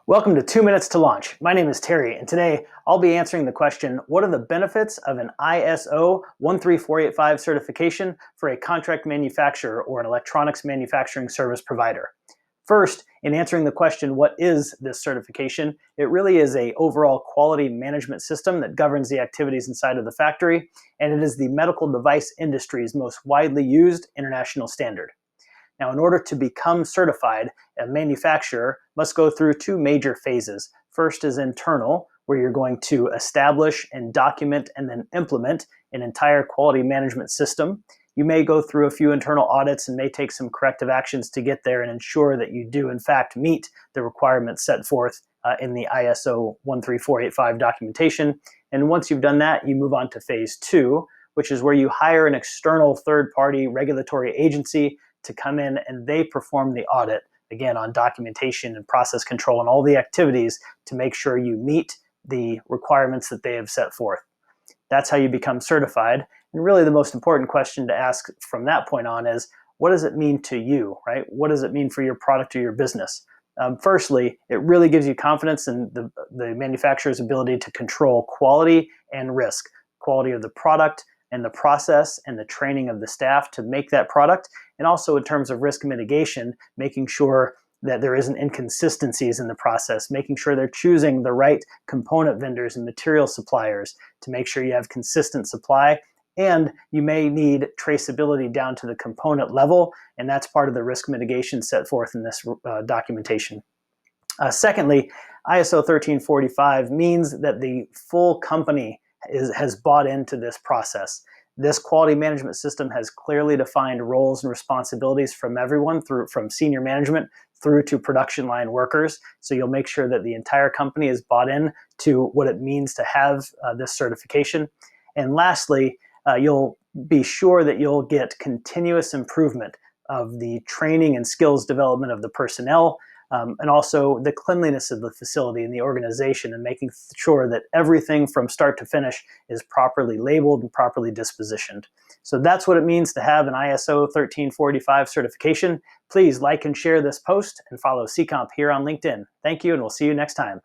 Welcome to 2 Minutes to Launch. My name is Terry, and today I'll be answering the question, what are the benefits of an ISO 13485 certification for a contract manufacturer or an electronics manufacturing service provider? First, in answering the question, what is this certification? It really is an overall quality management system that governs the activities inside of the factory, and it is the medical device industry's most widely used international standard. Now, in order to become certified, a manufacturer must go through two major phases. First is internal, where you're going to establish and document and then implement an entire quality management system. You may go through a few internal audits and may take some corrective actions to get there and ensure that you do in fact meet the requirements set forth in the ISO 13485 documentation. And once you've done that, you move on to phase two, which is where you hire an external third-party regulatory agency to come in and they perform the audit, again, on documentation and process control and all the activities to make sure you meet the requirements that they have set forth. That's how you become certified. And really the most important question to ask from that point on is, what does it mean to you, right? What does it mean for your product or your business? Firstly, it really gives you confidence in the manufacturer's ability to control quality and risk, quality of the product and the process and the training of the staff to make that product, and also in terms of risk mitigation, making sure that there isn't inconsistencies in the process, making sure they're choosing the right component vendors and material suppliers to make sure you have consistent supply. And you may need traceability down to the component level, and that's part of the risk mitigation set forth in this documentation. Secondly, ISO 13485 means that the full company has bought into this process. This quality management system has clearly defined roles and responsibilities from everyone, from senior management through to production line workers. So you'll make sure that the entire company is bought in to what it means to have this certification. And lastly, you'll be sure that you'll get continuous improvement of the training and skills development of the personnel, and also the cleanliness of the facility and the organization, and making sure that everything from start to finish is properly labeled and properly dispositioned. So that's what it means to have an ISO 13485 certification. Please like and share this post and follow CComp here on LinkedIn. Thank you, and we'll see you next time.